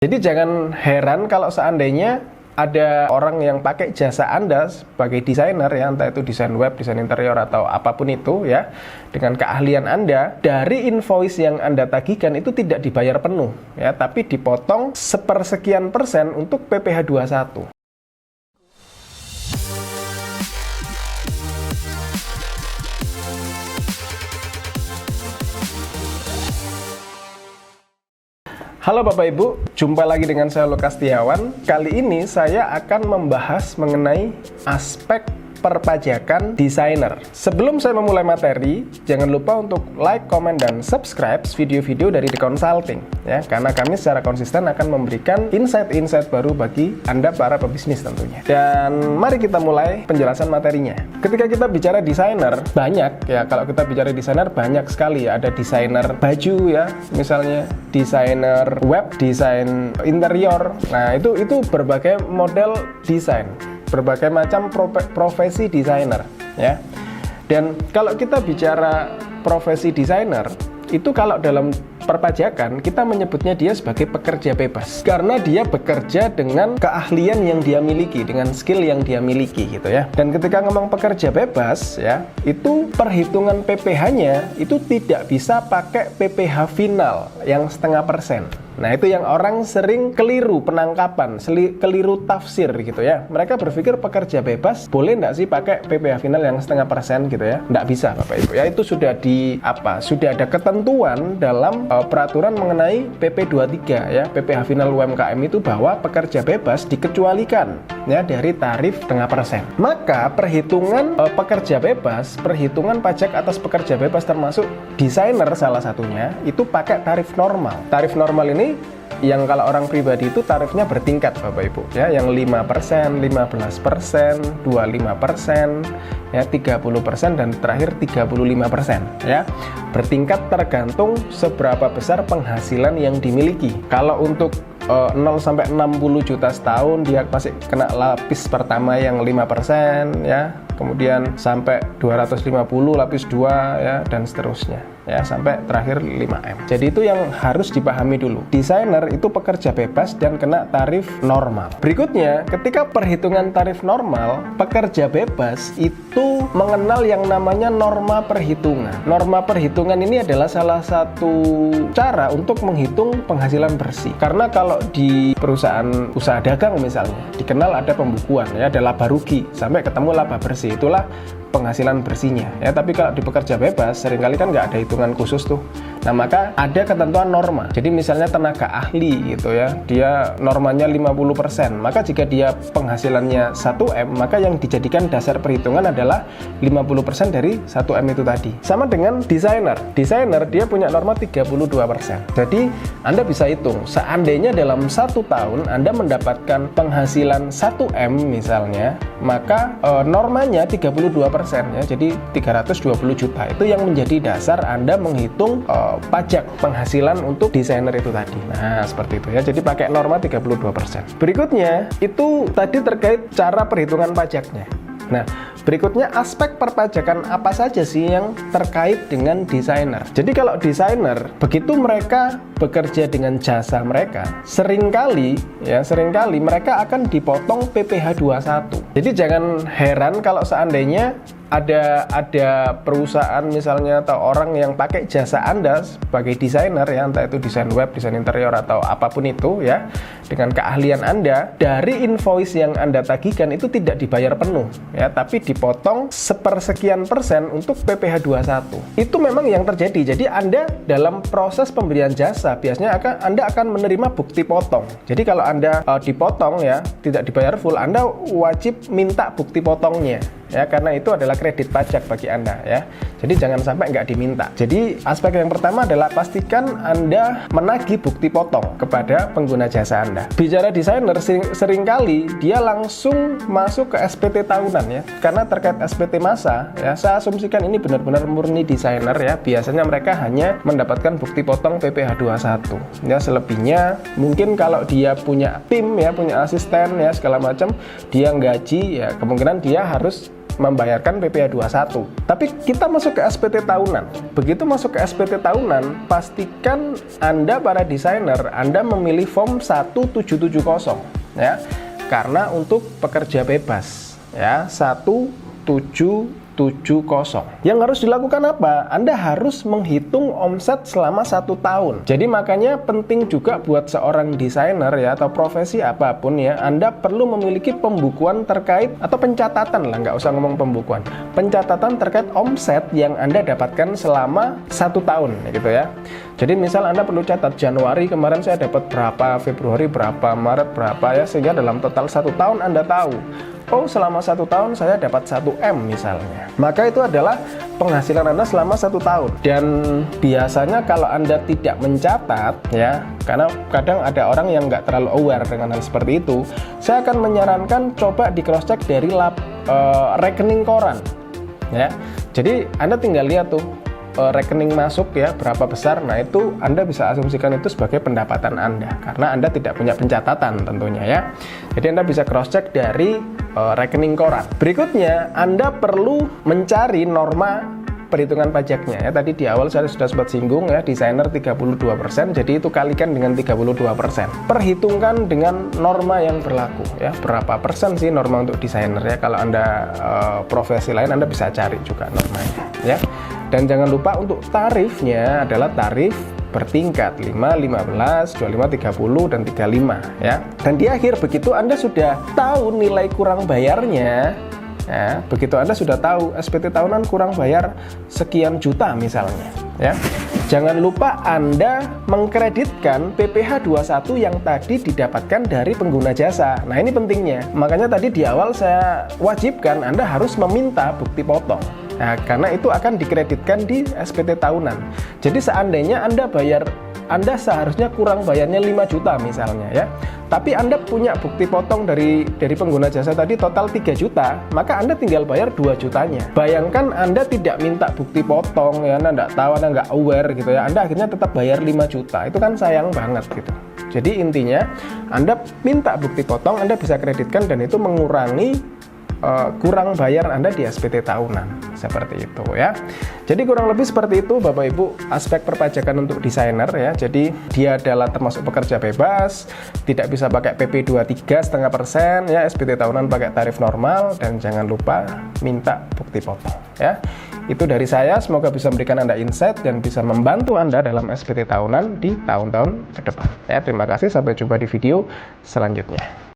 Jadi jangan heran kalau seandainya ada orang yang pakai jasa Anda sebagai desainer ya, entah itu desain web, desain interior atau apapun itu ya, dengan keahlian Anda, dari invoice yang Anda tagihkan itu tidak dibayar penuh ya, tapi dipotong sepersekian persen untuk PPh 21. Halo Bapak Ibu, jumpa lagi dengan saya Lukas Setiawan. Kali ini saya akan membahas mengenai aspek perpajakan desainer. Sebelum saya memulai materi, jangan lupa untuk like, comment, dan subscribe video-video dari The Consulting ya, karena kami secara konsisten akan memberikan insight-insight baru bagi Anda para pebisnis tentunya. Dan mari kita mulai penjelasan materinya. Ketika kita bicara desainer, banyak ya, kalau kita bicara desainer banyak sekali ya. Ada desainer baju ya, misalnya desainer web, desain interior. Nah, itu berbagai model desain, berbagai macam profesi desainer ya. Dan kalau kita bicara profesi desainer, itu kalau dalam perpajakan kita menyebutnya dia sebagai pekerja bebas, karena dia bekerja dengan keahlian yang dia miliki, dengan skill yang dia miliki gitu ya. Dan ketika ngomong pekerja bebas ya, itu perhitungan PPh-nya itu tidak bisa pakai PPh final yang 0,5%. Nah, itu yang orang sering keliru penangkapan, keliru tafsir gitu ya. Mereka berpikir pekerja bebas boleh nggak sih pakai PPh final yang 0,5% gitu ya? Nggak bisa Bapak Ibu ya, itu sudah sudah ada ketentuan dalam peraturan mengenai PP 23 ya, PPh final UMKM itu, bahwa pekerja bebas dikecualikan ya dari tarif 0,5%. Maka perhitungan pekerja bebas, perhitungan pajak atas pekerja bebas termasuk desainer salah satunya, itu pakai tarif normal. Tarif normal ini yang kalau orang pribadi itu tarifnya bertingkat Bapak Ibu ya, yang 5%, 15%, 25%, ya 30%, dan terakhir 35% ya. Bertingkat tergantung seberapa besar penghasilan yang dimiliki. Kalau untuk 0 sampai 60 juta setahun, dia masih kena lapis pertama yang 5% ya, kemudian sampai 250 lapis 2 ya, dan seterusnya ya, sampai terakhir 5M. Jadi itu yang harus dipahami dulu. Desainer itu pekerja bebas dan kena tarif normal. Berikutnya, ketika perhitungan tarif normal, pekerja bebas itu mengenal yang namanya norma perhitungan. Norma perhitungan ini adalah salah satu cara untuk menghitung penghasilan bersih. Karena kalau di perusahaan usaha dagang misalnya, dikenal ada pembukuan ya, ada laba rugi sampai ketemu laba bersih, itulah penghasilan bersihnya ya. Tapi kalau di pekerja bebas seringkali kan nggak ada hitungan khusus tuh. Nah, maka ada ketentuan norma. Jadi misalnya tenaga ahli gitu ya, dia normanya 50%, maka jika dia penghasilannya 1M, maka yang dijadikan dasar perhitungan adalah 50% dari 1M itu tadi. Sama dengan desainer. Desainer dia punya norma 32%. Jadi Anda bisa hitung, seandainya dalam 1 tahun Anda mendapatkan penghasilan 1M misalnya, maka normanya 32% ya, jadi 320 juta. Itu yang menjadi dasar Anda menghitung pajak penghasilan untuk desainer itu tadi. Nah, seperti itu ya. Jadi pakai norma 32%. Berikutnya, itu tadi terkait cara perhitungan pajaknya. Nah, berikutnya aspek perpajakan apa saja sih yang terkait dengan desainer. Jadi kalau desainer, begitu mereka bekerja dengan jasa mereka, seringkali mereka akan dipotong PPh 21. Jadi jangan heran kalau seandainya ada perusahaan misalnya atau orang yang pakai jasa Anda sebagai desainer ya, entah itu desain web, desain interior atau apapun itu ya, dengan keahlian Anda, dari invoice yang Anda tagihkan itu tidak dibayar penuh ya, tapi dipotong sepersekian persen untuk PPh 21. Itu memang yang terjadi. Jadi Anda dalam proses pemberian jasa biasanya Anda akan menerima bukti potong. Jadi kalau Anda dipotong ya, tidak dibayar full, Anda wajib minta bukti potongnya ya, karena itu adalah kredit pajak bagi Anda ya. Jadi jangan sampai nggak diminta. Jadi aspek yang pertama adalah pastikan Anda menagih bukti potong kepada pengguna jasa Anda. Bicara desainer, seringkali dia langsung masuk ke SPT tahunan ya, karena terkait SPT masa ya, saya asumsikan ini benar-benar murni desainer ya. Biasanya mereka hanya mendapatkan bukti potong PPh 21 ya. Selebihnya mungkin kalau dia punya tim ya, punya asisten ya segala macam, dia gaji ya, kemungkinan dia harus membayarkan PPh 21. Tapi kita masuk ke SPT tahunan. Begitu masuk ke SPT tahunan, pastikan Anda para desainer, Anda memilih form 1770 ya. Karena untuk pekerja bebas ya, 1770. Yang harus dilakukan apa? Anda harus menghitung omset selama 1 tahun. Jadi makanya penting juga buat seorang desainer ya, atau profesi apapun ya, Anda perlu memiliki pembukuan terkait, atau pencatatan lah, nggak usah ngomong pembukuan, pencatatan terkait omset yang Anda dapatkan selama 1 tahun gitu ya. Jadi misal Anda perlu catat, Januari kemarin saya dapat berapa, Februari berapa, Maret berapa ya, sehingga dalam total 1 tahun Anda tahu, oh selama 1 tahun saya dapat 1M misalnya. Maka itu adalah penghasilan Anda selama 1 tahun. Dan biasanya kalau Anda tidak mencatat ya, karena kadang ada orang yang nggak terlalu aware dengan hal seperti itu, saya akan menyarankan coba di cross check dari rekening koran ya. Jadi Anda tinggal lihat tuh rekening masuk ya berapa besar. Nah itu Anda bisa asumsikan itu sebagai pendapatan Anda, karena Anda tidak punya pencatatan tentunya ya. Jadi Anda bisa cross check dari rekening koran. Berikutnya Anda perlu mencari norma perhitungan pajaknya ya. Tadi di awal saya sudah sempat singgung ya, desainer 32%, jadi itu kalikan dengan 32%. Perhitungkan dengan norma yang berlaku ya. Berapa persen sih norma untuk desainer ya? Kalau Anda profesi lain Anda bisa cari juga normanya ya. Dan jangan lupa untuk tarifnya adalah tarif bertingkat 5, 15, 25, 30, dan 35 ya. Dan di akhir begitu Anda sudah tahu nilai kurang bayarnya ya, begitu Anda sudah tahu SPT tahunan kurang bayar sekian juta misalnya ya, jangan lupa Anda mengkreditkan PPh 21 yang tadi didapatkan dari pengguna jasa. Nah ini pentingnya, makanya tadi di awal saya wajibkan Anda harus meminta bukti potong. Nah, karena itu akan dikreditkan di SPT tahunan. Jadi seandainya Anda seharusnya kurang bayarnya 5 juta misalnya ya, tapi Anda punya bukti potong dari pengguna jasa tadi total 3 juta, maka Anda tinggal bayar 2 jutanya. Bayangkan Anda tidak minta bukti potong ya, Anda nggak tahu, Anda nggak aware gitu ya, Anda akhirnya tetap bayar 5 juta, itu kan sayang banget gitu. Jadi intinya Anda minta bukti potong, Anda bisa kreditkan, dan itu mengurangi kurang bayar Anda di SPT tahunan, seperti itu ya. Jadi kurang lebih seperti itu Bapak Ibu aspek perpajakan untuk desainer ya. Jadi dia adalah termasuk pekerja bebas, tidak bisa pakai PP 23,5% ya, SPT tahunan pakai tarif normal, dan jangan lupa minta bukti potong ya. Itu dari saya, semoga bisa memberikan Anda insight dan bisa membantu Anda dalam SPT tahunan di tahun-tahun ke depan ya. Terima kasih, sampai jumpa di video selanjutnya.